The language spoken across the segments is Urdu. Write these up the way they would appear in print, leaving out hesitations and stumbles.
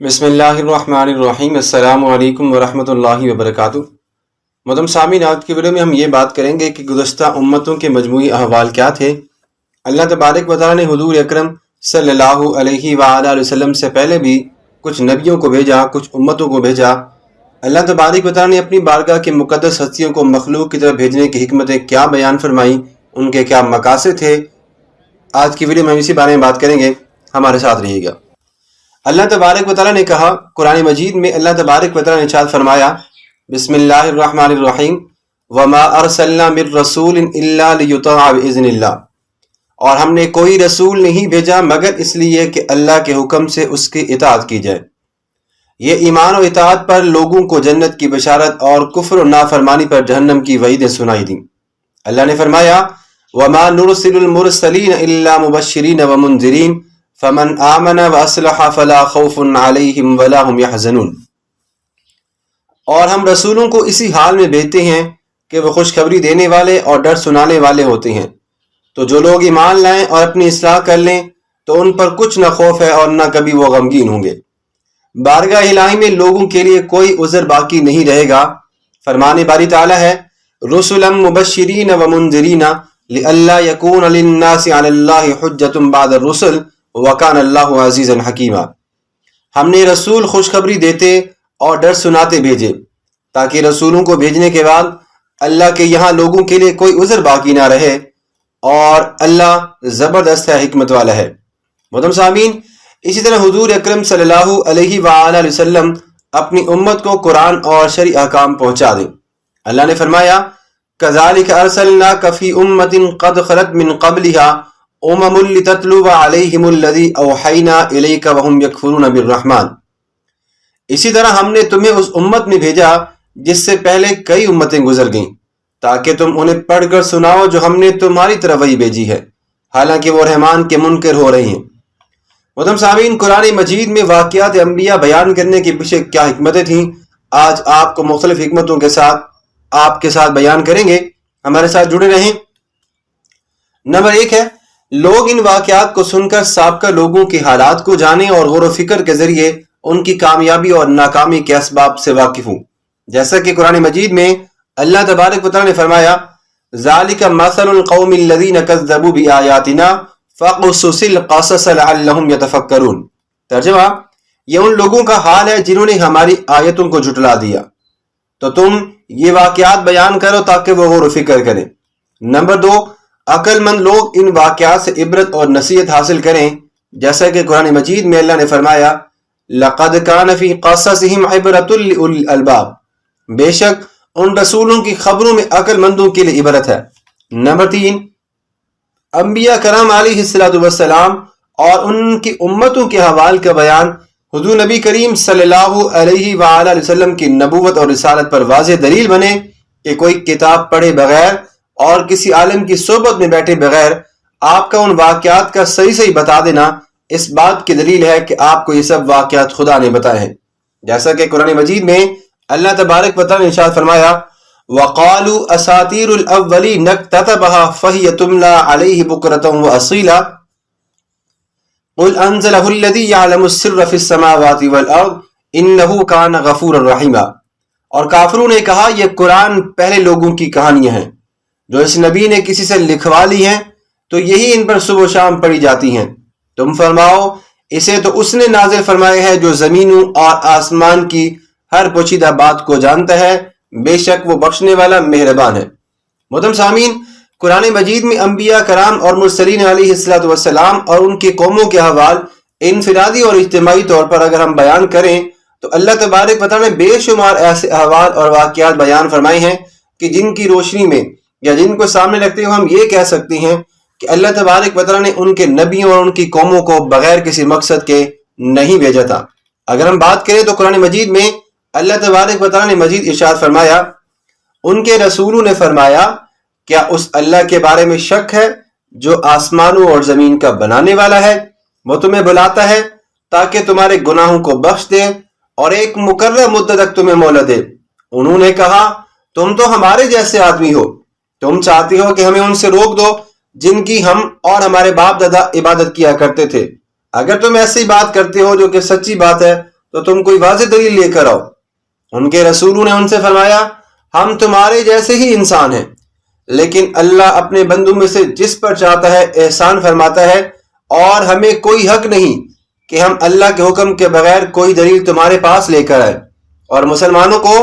بسم اللہ الرحمن الرحیم۔ السلام علیکم ورحمۃ اللہ وبرکاتہ۔ محترم سامعین، آج کی ویڈیو میں ہم یہ بات کریں گے کہ گزشتہ امتوں کے مجموعی احوال کیا تھے۔ اللہ تبارک و تعالیٰ نے حضور اکرم صلی اللہ علیہ وآلہ وسلم سے پہلے بھی کچھ نبیوں کو بھیجا، کچھ امتوں کو بھیجا۔ اللہ تبارک و تعالیٰ نے اپنی بارگاہ کی مقدس ہستیوں کو مخلوق کی طرف بھیجنے کی حکمتیں کیا بیان فرمائیں، ان کے کیا مقاصد تھے، آج کی ویڈیو میں ہم اسی بارے میں بات کریں گے۔ ہمارے ساتھ رہیے گا۔ اللہ تبارک و تعالیٰ نے کہا قرآن مجید میں، اللہ تبارک و تعالیٰ نے ارشاد فرمایا بسم اللہ الرحمن الرحیم وما ارسلنا من رسول الا لیطاع باذن اللہ، اور ہم نے کوئی رسول نہیں بھیجا مگر اس لیے کہ اللہ کے حکم سے اس کی اطاعت کی جائے۔ یہ ایمان و اطاعت پر لوگوں کو جنت کی بشارت اور کفر و نافرمانی پر جہنم کی وعیدیں سنائی دیں۔ اللہ نے فرمایا وما نرسل المرسلین الا مبشرین ومنذرین فمن آمن واصلح فلا خوف علیہم ولا هم يحزنون، اور ہم رسولوں کو اسی حال میں بھیجتے ہیں کہ وہ خوشخبری دینے والے اور ڈر سنانے والے ہوتے ہیں، تو جو لوگ ایمان لائیں اور اپنی اصلاح کر لیں تو ان پر کچھ نہ خوف ہے اور نہ کبھی وہ غمگین ہوں گے۔ بارگاہ الہی میں لوگوں کے لیے کوئی عذر باقی نہیں رہے گا۔ فرمان باری تعالیٰ ہے رسلا مبشرین ومنذرین لئلا یکون للناس علی اللہ حجۃ بعد الرسل وکان اللہ عزیزا حکیما، ہم نے رسول خوشخبری دیتے اور ڈر سناتے بھیجے تاکہ رسولوں کو بھیجنے کے بعد اللہ کے یہاں لوگوں کے لیے کوئی عذر باقی نہ رہے، اور اللہ زبردست ہے، حکمت والا ہے۔ محترم سامعین، اسی طرح حضور اکرم صلی اللہ علیہ وآلہ وسلم اپنی امت کو قرآن اور شرعی احکام پہنچا دیں۔ اللہ نے فرمایا کذالک ارسلناک فی امۃ قد خلت من قبلها امم لتتلو علیہم الذی اوحینا الیک وہم یکفرون بالرحمن، اسی طرح ہم نے تمہیں اس امت میں بھیجا جس سے پہلے کئی امتیں گزر گئیں تاکہ تم انہیں پڑھ کر سناؤ جو ہم نے تمہاری طرف وحی بھیجی ہے، حالانکہ وہ رحمان کے منکر ہو رہے ہیں۔ محترم سامعین، قرآن مجید میں واقعات انبیاء بیان کرنے کے پیچھے کیا حکمتیں تھیں، آج آپ کو مختلف حکمتوں کے ساتھ آپ کے ساتھ بیان کریں گے۔ ہمارے ساتھ جڑے رہیں۔ نمبر 1 ہے لوگ ان واقعات کو سن کر سابقہ لوگوں کے حالات کو جانیں اور غور و فکر کے ذریعے ان کی کامیابی اور ناکامی کے اسباب سے واقف ہوں۔ جیسا کہ قرآن مجید میں اللہ تبارک و تعالیٰ نے فرمایا ذالک مثل القوم الذین کذبوا بآیاتنا فاقصص القصص لعلہم یتفکرون، ترجمہ یہ ان لوگوں کا حال ہے جنہوں نے ہماری آیتوں کو جھٹلا دیا، تو تم یہ واقعات بیان کرو تاکہ وہ غور و فکر کریں۔ نمبر 2، عقل مند لوگ ان واقعات سے عبرت اور نصیحت حاصل کریں، جیسا کہ قرآن مجید میں اللہ نے فرمایا لَقَدْ كَانَ فِي قَصَصِهِمْ عِبْرَةٌ لِأُولِي الْأَلْبَابِ، بے شک ان رسولوں کی خبروں میں عقل مندوں کے لیے عبرت ہے۔ نمبر 3، انبیاء کرام علیہ السلام اور ان کی امتوں کے احوال کا بیان حضور نبی کریم صلی اللہ علیہ وآلہ وسلم کی نبوت اور رسالت پر واضح دلیل بنے کہ کوئی کتاب پڑھے بغیر اور کسی عالم کی صحبت میں بیٹھے بغیر آپ کا ان واقعات کا صحیح بتا دینا اس بات کی دلیل ہے کہ آپ کو یہ سب واقعات خدا نے بتائے ہیں۔ جیسا کہ قرآن مجید میں اللہ تبارک و تعالیٰ نے ارشاد فرمایا وَقَالُوا أَسَاطِيرُ الْأَوَّلِينَ اكْتَتَبَهَا فَهِيَ تُمْلَى عَلَيْهِ بُكْرَةً وَأَصِيلًا قُلْ أَنزَلَهُ الَّذِي يَعْلَمُ السِّرَّ فِي السَّمَاوَاتِ وَالْأَرْضِ إِنَّهُ كَانَ غَفُورًا رَحِيمًا، اور کافروں نے کہا یہ قرآن پہلے لوگوں کی کہانیاں ہیں جو اس نبی نے کسی سے لکھوا لی ہیں، تو یہی ان پر صبح و شام پڑھی جاتی ہیں۔ تم فرماؤ اسے تو اس نے نازل فرمایا ہے جو زمینوں اور آسمان کی ہر پوشیدہ بات کو جانتا ہے، بے شک وہ بخشنے والا مہربان ہے۔ محترم سامعین، قرآن مجید میں انبیاء کرام اور مرسلین علیہ السلام اور ان کی قوموں کے احوال انفرادی اور اجتماعی طور پر اگر ہم بیان کریں تو اللہ تبارک و تعالیٰ نے بے شمار ایسے احوال اور واقعات بیان فرمائے ہیں کہ جن کی روشنی میں یا جن کو سامنے رکھتے ہوئے ہم یہ کہہ سکتے ہیں کہ اللہ تبارک و تعالیٰ نے ان کے نبیوں اور ان کی قوموں کو بغیر کسی مقصد کے نہیں بھیجا تھا۔ اگر ہم بات کریں تو قرآن مجید میں اللہ تبارک و تعالیٰ نے مزید ارشاد فرمایا ان کے رسولوں نے فرمایا کیا اس اللہ کے بارے میں شک ہے جو آسمانوں اور زمین کا بنانے والا ہے، وہ تمہیں بلاتا ہے تاکہ تمہارے گناہوں کو بخش دے اور ایک مقررہ مدت تک تمہیں مہلت دے۔ انہوں نے کہا تم تو ہمارے جیسے آدمی ہو، تم چاہتے ہو کہ ہمیں ان سے روک دو جن کی ہم اور ہمارے باپ دادا عبادت کیا کرتے تھے۔ اگر تم ایسی بات کرتے ہو جو کہ سچی بات ہے تو تم کوئی واضح دلیل لے کر آؤ۔ ان کے رسولوں نے ان سے فرمایا ہم تمہارے جیسے ہی انسان ہیں، لیکن اللہ اپنے بندوں میں سے جس پر چاہتا ہے احسان فرماتا ہے، اور ہمیں کوئی حق نہیں کہ ہم اللہ کے حکم کے بغیر کوئی دلیل تمہارے پاس لے کر آئے، اور مسلمانوں کو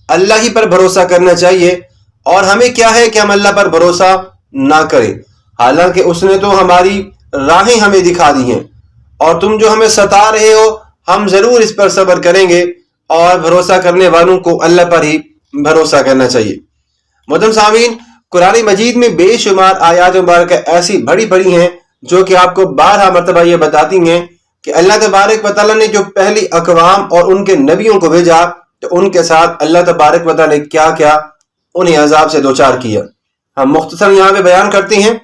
اللہ ہی پر بھروسہ کرنا چاہیے، اور ہمیں کیا ہے کہ ہم اللہ پر بھروسہ نہ کریں، حالانکہ اس نے تو ہماری راہیں ہمیں دکھا دی ہیں، اور تم جو ہمیں ستا رہے ہو ہم ضرور اس پر صبر کریں گے، اور بھروسہ کرنے والوں کو اللہ پر ہی بھروسہ کرنا چاہیے۔ محترم سامعین، قرآن مجید میں بے شمار آیات مبارکہ ایسی بڑی بڑی ہیں جو کہ آپ کو 12 مرتبہ یہ بتاتی ہیں کہ اللہ تبارک و تعالیٰ نے جو پہلی اقوام اور ان کے نبیوں کو بھیجا تو ان کے ساتھ اللہ تبارک و تعالیٰ نے کیا کیا انہیں عذاب سے دوچار کیا۔ ہم مختصر یہاں پہ بیان کرتے ہیں۔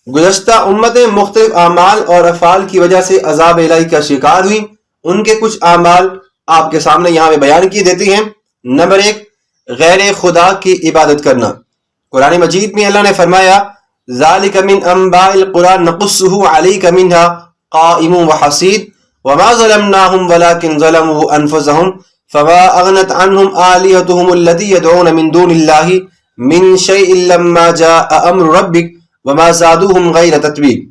گزشتہ امتیں مختلف اعمال اور افعال کی وجہ سے عذاب الہی کا شکار ہوئی، ان کے کچھ اعمال آپ کے سامنے یہاں پہ بیان کی دیتی ہیں۔ نمبر 1، غیر خدا کی عبادت کرنا۔ قرآن مجید میں اللہ نے فرمایا ذالک من انباء القرى نقصه عليك منها قائم وحصید وما ظلمناهم ولكن ظلموا انفسهم فما اغنت عنهم آلهتهم التي يدعون من دون الله من شيء لما جاء امر ربك وما زادوهم غیر تتبیب۔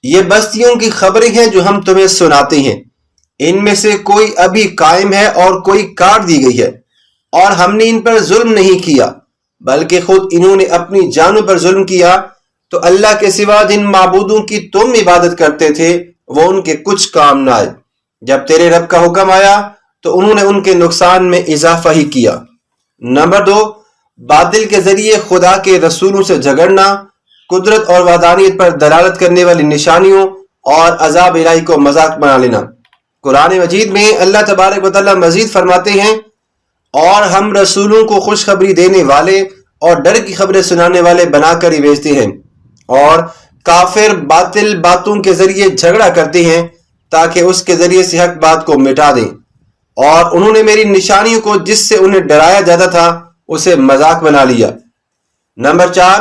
یہ بستیوں کی خبریں ہیں جو ہم تمہیں سناتے ہیں، ان میں سے کوئی ابھی قائم ہے اور کوئی کاٹ دی گئی ہے، اور ہم نے ان پر ظلم نہیں کیا بلکہ خود انہوں نے اپنی جانوں پر ظلم کیا۔ تو اللہ کے سوا جن معبودوں کی تم عبادت کرتے تھے وہ ان کے کچھ کام نہ آئے، جب تیرے رب کا حکم آیا تو انہوں نے ان کے نقصان میں اضافہ ہی کیا۔ نمبر 2، باطل کے ذریعے خدا کے رسولوں سے جھگڑنا، قدرت اور وحدانیت پر دلالت کرنے والی نشانیوں اور عذاب الہی کو مذاق بنا لینا۔ قرآن مجید میں اللہ تبارک و تعالیٰ مزید فرماتے ہیں اور ہم رسولوں کو خوشخبری دینے والے اور ڈر کی خبریں سنانے والے بنا کر ہی بھیجتے ہیں، اور کافر باطل باتوں کے ذریعے جھگڑا کرتے ہیں تاکہ اس کے ذریعے سے حق بات کو مٹا دیں، اور انہوں نے میری نشانیوں کو جس سے انہیں ڈرایا جاتا تھا اسے مذاق بنا لیا۔ نمبر 4،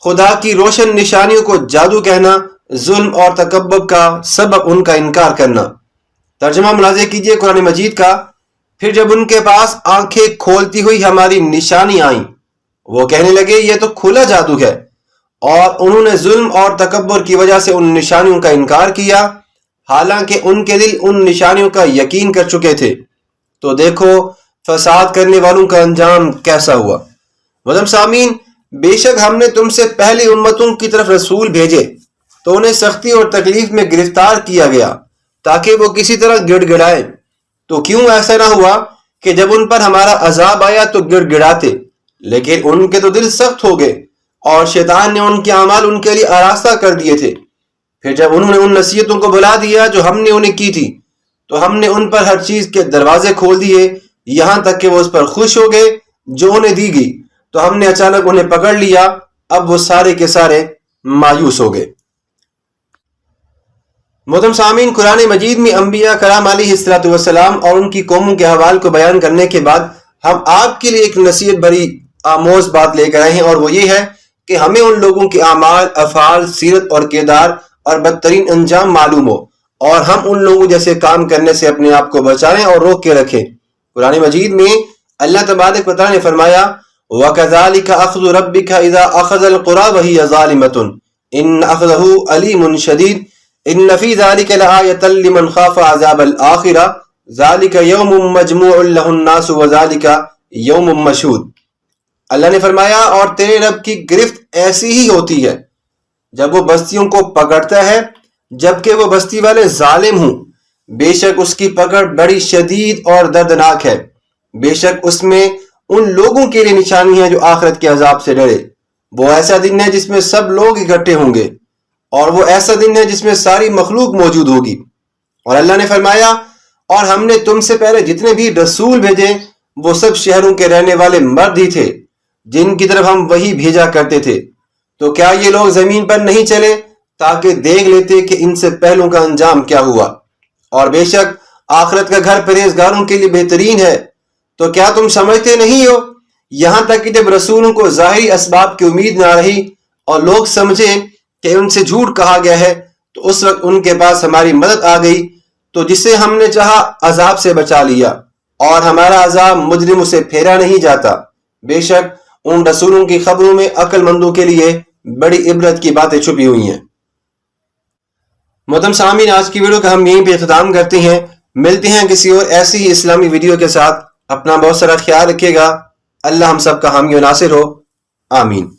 خدا کی روشن نشانیوں کو جادو کہنا، ظلم اور تکبر کا سبب ان کا انکار کرنا۔ ترجمہ ملاحظہ کیجئے قرآن مجید کا۔ پھر جب ان کے پاس آنکھیں کھولتی ہوئی ہماری نشانی آئیں، وہ کہنے لگے یہ تو کھلا جادو ہے، اور انہوں نے ظلم اور تکبر کی وجہ سے ان نشانیوں کا انکار کیا، حالانکہ ان کے دل ان نشانیوں کا یقین کر چکے تھے۔ تو دیکھو فساد کرنے والوں کا انجام کیسا ہوا۔ محترم سامعین، بے شک ہم نے تم سے پہلی امتوں کی طرف رسول بھیجے تو انہیں سختی اور تکلیف میں گرفتار کیا گیا تاکہ وہ کسی طرح گڑ گڑائیں، تو کیوں ایسا نہ ہوا کہ جب ان پر ہمارا عذاب آیا تو گڑ گڑاتے، لیکن ان کے تو دل سخت ہو گئے، اور شیطان نے ان کے اعمال ان کے لیے آراستہ کر دیے تھے۔ پھر جب انہوں نے ان نصیحتوں کو بھلا دیا جو ہم نے انہیں کی تھی تو ہم نے ان پر ہر چیز کے دروازے کھول دیے، یہاں تک کہ وہ اس پر خوش ہو گئے جو انہیں دی گئی، تو ہم نے اچانک انہیں پکڑ لیا، اب وہ سارے کے سارے مایوس ہو گئے۔ محترم سامعین، قرآن مجید میں انبیاء کرام علیہ السلام اور ان کی قوموں کے احوال کو بیان کرنے کے بعد ہم آپ کے لیے ایک نصیحت بری آموز بات لے کر آئے ہیں، اور وہ یہ ہے کہ ہمیں ان لوگوں کے اعمال، افعال، سیرت اور کردار اور بدترین انجام معلوم ہو، اور ہم ان لوگوں جیسے کام کرنے سے اپنے آپ کو بچائیں اور روک کے رکھیں۔ قرآن مجید میں اللہ تبارک و تعالیٰ نے فرمایا وَكَذَلِكَ أَخْذُ رَبِّكَ إِذَا أَخَذَ الْقُرَى وَهِيَ ظَالِمَةٌ إِنَّ أَخْذَهُ أَلِيمٌ شَدِيدٌ إِنَّ فِي ذَلِكَ لَآيَةً لِمَنْ خَافَ عَذَابَ الْآخِرَةِ ذَلِكَ يَوْمٌ مَجْمُوعٌ لَهُ النَّاسُ وَذَلِكَ يَوْمٌ مَشْهُودٌ۔ اللہ نے فرمایا اور تیرے رب کی گرفت ایسی ہی ہوتی ہے جب وہ بستیوں کو پکڑتا ہے جبکہ وہ بستی والے ظالم ہوں، بے شک اس کی پکڑ بڑی شدید اور دردناک ہے، بے شک اس میں ان لوگوں کے لیے نشانی ہے جو آخرت کے عذاب سے ڈرے۔ وہ ایسا دن ہے جس میں سب لوگ اکٹھے ہوں گے، اور وہ ایسا دن ہے جس میں ساری مخلوق موجود ہوگی۔ اور اللہ نے فرمایا اور ہم نے تم سے پہلے جتنے بھی رسول بھیجے وہ سب شہروں کے رہنے والے مرد ہی تھے جن کی طرف ہم وہی بھیجا کرتے تھے، تو کیا یہ لوگ زمین پر نہیں چلے تاکہ دیکھ لیتے کہ ان سے پہلوں کا انجام کیا ہوا؟ اور بے شک آخرت کا گھر پرہیزگاروں کے لیے بہترین ہے۔ تو کیا تم سمجھتے نہیں ہو؟ یہاں تک کہ جب رسولوں کو ظاہری اسباب کی امید نہ رہی اور لوگ سمجھے کہ ان سے جھوٹ کہا گیا ہے تو اس وقت ان کے پاس ہماری مدد آ گئی، تو جسے ہم نے چاہا عذاب سے بچا لیا، اور ہمارا عذاب مجرموں سے پھیرا نہیں جاتا۔ بے شک ان رسولوں کی خبروں میں عقل مندوں کے لیے بڑی عبرت کی باتیں چھپی ہوئی ہیں۔ محترم سامعین، آج کی ویڈیو کا ہم یہیں پہ اختتام کرتے ہیں۔ ملتے ہیں کسی اور ایسی ہی اسلامی ویڈیو کے ساتھ۔ اپنا بہت سارا خیال رکھیے گا۔ اللہ ہم سب کا حامی و ناصر ہو، آمین۔